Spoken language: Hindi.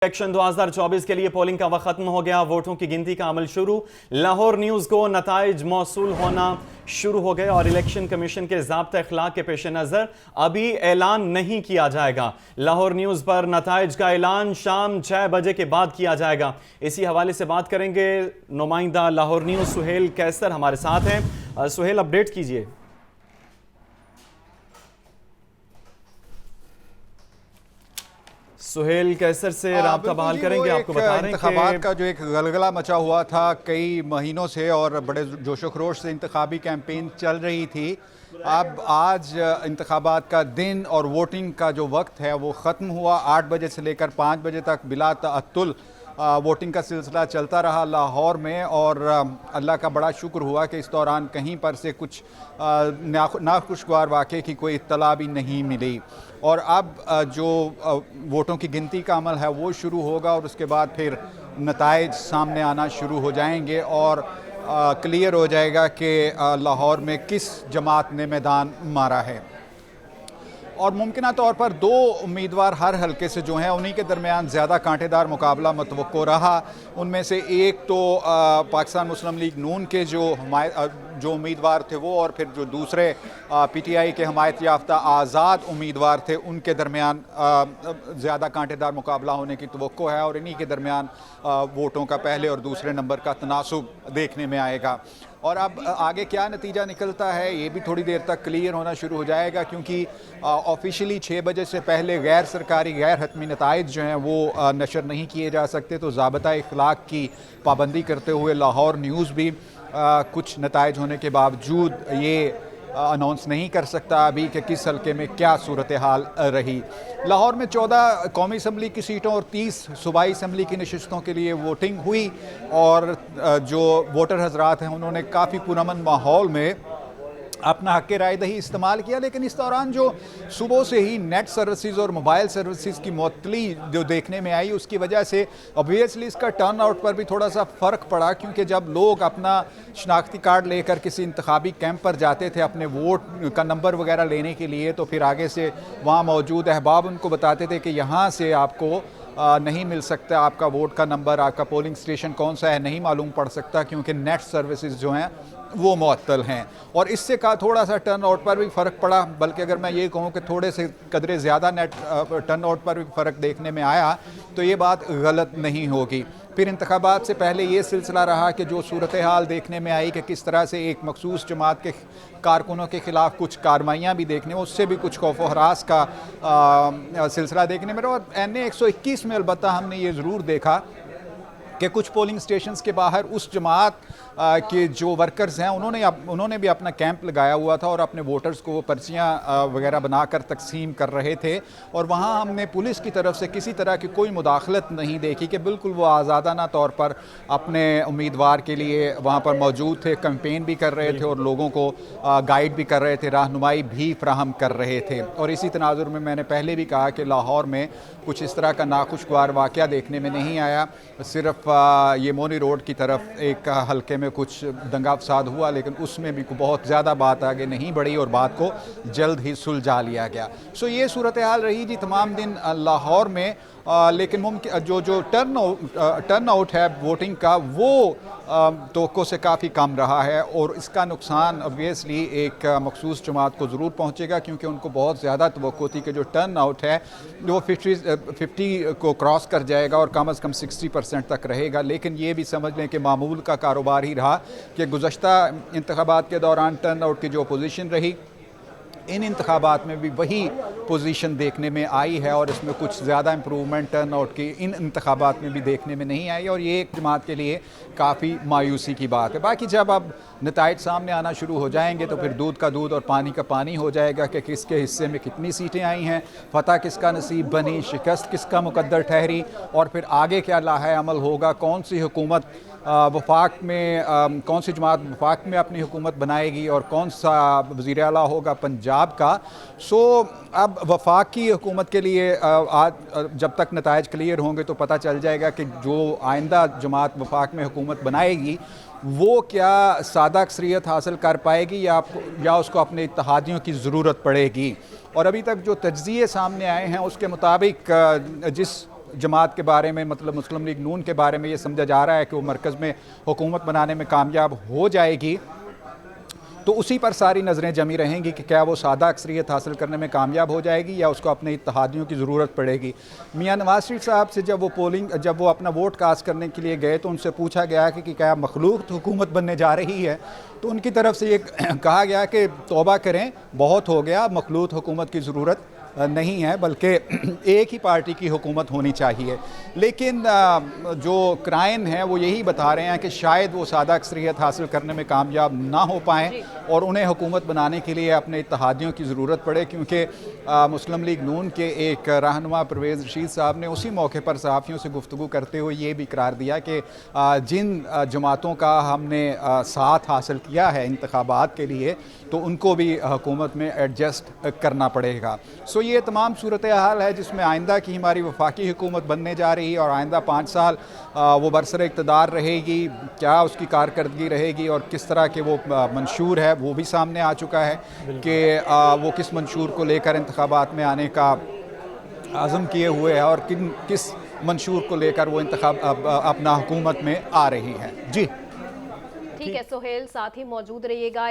इलेक्शन 2024 के लिए पोलिंग का वक्त खत्म हो गया। वोटों की गिनती का अमल शुरू। लाहौर न्यूज़ को नताइज मौसूल होना शुरू हो गए और इलेक्शन कमीशन के ज़ाब्ता अखलाक के पेश नज़र अभी ऐलान नहीं किया जाएगा। लाहौर न्यूज़ पर नताइज का ऐलान शाम 6 बजे के बाद किया जाएगा। इसी हवाले से बात करेंगे। नुमाइंदा लाहौर न्यूज़ सुहेल कैसर हमारे साथ हैं। सुहेल, अपडेट कीजिए। सुहेल कैसर से राब्ता बहाल करेंगे। आपको बता रहे हैं इंतखाबात का जो एक गलगला मचा हुआ था कई महीनों से और बड़े जोशो खरोश से इंतखाबी कैंपेन चल रही थी। अब आज इंतखाबात का दिन और वोटिंग का जो वक्त है वो ख़त्म हुआ। 8 बजे से लेकर 5 बजे तक बिला तअत्तुल वोटिंग का सिलसिला चलता रहा लाहौर में और अल्लाह का बड़ा शुक्र हुआ कि इस दौरान कहीं पर से कुछ नाखुशगवार वाक़े की कोई इत्तला भी नहीं मिली। और अब जो वोटों की गिनती का अमल है वो शुरू होगा और उसके बाद फिर नताइज सामने आना शुरू हो जाएंगे और क्लियर हो जाएगा कि लाहौर में किस जमात ने मैदान मारा है। और मुमकिना तौर पर 2 उम्मीदवार हर हलके से जो हैं उन्हीं के दरमियान ज़्यादा कांटेदार मुकाबला मतवक्को रहा। उनमें से एक तो पाकिस्तान मुस्लिम लीग नून के जो उम्मीदवार थे वो, और फिर जो दूसरे PTI के हमायत याफ्ता आज़ाद उम्मीदवार थे उनके दरमियान ज़्यादा कांटेदार मुकाबला होने की तवक्को है और इन्हीं के दरमियान वोटों का पहले और दूसरे नंबर का तनासुब देखने में आएगा। और अब आगे क्या नतीजा निकलता है ये भी थोड़ी देर तक क्लियर होना शुरू हो जाएगा, क्योंकि ऑफिशियली 6 बजे से पहले गैर सरकारी गैर हतमी नताइज जो हैं वो नशर नहीं किए जा सकते। तो ज़ाबता इखलाक की पाबंदी करते हुए लाहौर न्यूज़ भी कुछ नताइज होने के बावजूद ये अनाउंस नहीं कर सकता अभी कि किस हल्के में क्या सूरत हाल रही। लाहौर में 14 कौमी असम्बली की सीटों और 30 सूबाई असम्बली की नशिस्तों के लिए वोटिंग हुई और जो वोटर हजरात हैं उन्होंने काफ़ी पुरअमन माहौल में अपना हक़ राय दही इस्तेमाल किया। लेकिन इस दौरान जो सुबह से ही नेट सर्विसेज और मोबाइल सर्विसेज की मुअत्तली जो देखने में आई उसकी वजह से ऑब्वियसली इसका टर्न आउट पर भी थोड़ा सा फ़र्क पड़ा, क्योंकि जब लोग अपना शनाख्ती कार्ड लेकर किसी इंतखाबी कैंप पर जाते थे अपने वोट का नंबर वगैरह लेने के लिए, तो फिर आगे से वहाँ मौजूद अहबाब उनको बताते थे कि यहाँ से आपको नहीं मिल सकता, आपका वोट का नंबर, आपका पोलिंग स्टेशन कौन सा है नहीं मालूम पड़ सकता, क्योंकि नेट सर्विसेज जो हैं वो मुअत्तल हैं। और इससे का थोड़ा सा टर्न आउट पर भी फ़र्क पड़ा, बल्कि अगर मैं ये कहूँ कि थोड़े से कदरे ज़्यादा नेट टर्न आउट पर भी फ़र्क देखने में आया तो ये बात गलत नहीं होगी। फिर इंतखाबात से पहले ये सिलसिला रहा कि जो सूरत हाल देखने में आई कि किस तरह से एक मखसूस जमात के कारकुनों के ख़िलाफ़ कुछ कार्रवाइयाँ भी देखने में, उससे भी कुछ खौफ व हरास का सिलसिला देखने में रहा। और NA 121 में अलबत्ता हमने ये ज़रूर देखा कि कुछ पोलिंग स्टेशंस के बाहर उस जमात के जो वर्कर्स हैं उन्होंने भी अपना कैंप लगाया हुआ था और अपने वोटर्स को वो पर्चियाँ वगैरह बनाकर तकसीम कर रहे थे। और वहाँ हमने पुलिस की तरफ से किसी तरह की कोई मुदाखलत नहीं देखी कि बिल्कुल वो आज़ादाना तौर पर अपने उम्मीदवार के लिए वहाँ पर मौजूद थे, कैंपेन भी कर रहे थे और लोगों को गाइड भी कर रहे थे, रहनुमाई भी फ्राहम कर रहे थे। और इसी तनाजुर में मैंने पहले भी कहा कि लाहौर में कुछ इस तरह का नाखुशगवार वाक़या देखने में नहीं आया। सिर्फ ये मोनी रोड की तरफ एक हल्के में कुछ दंगा फसाद हुआ, लेकिन उसमें भी बहुत ज़्यादा बात आगे नहीं बढ़ी और बात को जल्द ही सुलझा लिया गया। सो ये सूरत हाल रही जी तमाम दिन लाहौर में। लेकिन मुमकिन जो टर्न आउट है वोटिंग का वो तवक्को से काफ़ी कम रहा है और इसका नुकसान ऑब्वियसली एक मखसूस जमात को ज़रूर पहुँचेगा, क्योंकि उनको बहुत ज़्यादा तवक्को थी कि जो टर्न आउट है वो 50 को क्रॉस कर जाएगा और कम अज़ कम 60% तक रहेगा। लेकिन ये भी समझ लें कि मामूल का कारोबार ही रहा कि गुज़श्ता इंतखाबात के दौरान टर्न आउट की जो पोजीशन रही इन इंतखाबात में भी वही पोजीशन देखने में आई है और इसमें कुछ ज़्यादा इम्प्रूवमेंट टर्न आउट की इन इंतखाबात में भी देखने में नहीं आई और ये एक जमात के लिए काफ़ी मायूसी की बात है। बाकी जब अब नताइज सामने आना शुरू हो जाएंगे तो फिर दूध का दूध और पानी का पानी हो जाएगा कि किसके हिस्से में कितनी सीटें आई हैं, फतह किसका नसीब बनी, शिकस्त किसका मुकद्दर ठहरी और फिर आगे क्या लाहे अमल होगा, कौन सी हुकूमत वफाक में कौन सी जमात वफाक में अपनी हुकूमत बनाएगी और कौन सा वज़ीर आला होगा पंजाब का। सो अब वफाक की हुकूमत के लिए आज जब तक नताइज क्लियर होंगे तो पता चल जाएगा कि जो आइंदा जमात वफाक में हुकूमत बनाएगी वो क्या सादा अक्सरियत हासिल कर पाएगी या उसको अपने इत्तेहादियों की ज़रूरत पड़ेगी। और अभी तक जो तज्ज़िये सामने आए हैं उसके मुताबिक जिस जमात के बारे में, मतलब मुस्लिम लीग नून के बारे में ये समझा जा रहा है कि वो मरकज़ में हुकूमत बनाने में कामयाब हो जाएगी, तो उसी पर सारी नज़रें जमी रहेंगी कि क्या वो सादा अक्सरियत हासिल करने में कामयाब हो जाएगी या उसको अपने इत्तेहादियों की ज़रूरत पड़ेगी। मियां नवाज शरीफ साहब से जब वो अपना वोट कास्ट करने के लिए गए तो उनसे पूछा गया कि क्या मखलूक हुकूमत बनने जा रही है, तो उनकी तरफ से ये कहा गया कि तौबा करें, बहुत हो गया, मखलूक हुकूमत की ज़रूरत नहीं है, बल्कि एक ही पार्टी की हुकूमत होनी चाहिए। लेकिन जो क्राइन है वो यही बता रहे हैं कि शायद वो सादा अक्सरियत हासिल करने में कामयाब ना हो पाएँ और उन्हें हुकूमत बनाने के लिए अपने इत्तेहादियों की ज़रूरत पड़े, क्योंकि मुस्लिम लीग नून के एक रहनुमा परवेज़ रशीद साहब ने उसी मौके पर सहाफ़ियों से गुफ्तगू करते हुए ये भी करार दिया कि जिन जमातों का हमने साथ हासिल किया है इंतखाबात के लिए, तो उनको भी हुकूमत में एडजस्ट करना पड़ेगा। सो ये तमाम सूरत हाल है जिसमें आइंदा की हमारी वफाकी हुकूमत बनने जा रही है और आइंदा 5 साल वो बरसर इक़्तिदार रहेगी, क्या उसकी कारकर्दगी रहेगी और किस तरह के वो मंशूर है वो भी सामने आ चुका है कि वो किस मंशूर को लेकर इंतखाबात में आने का आज़म किए हुए है और किस मंशूर को लेकर वो अपना हुकूमत में आ रही है। जी ठीक है सोहेल, साथ ही मौजूद रहिएगा।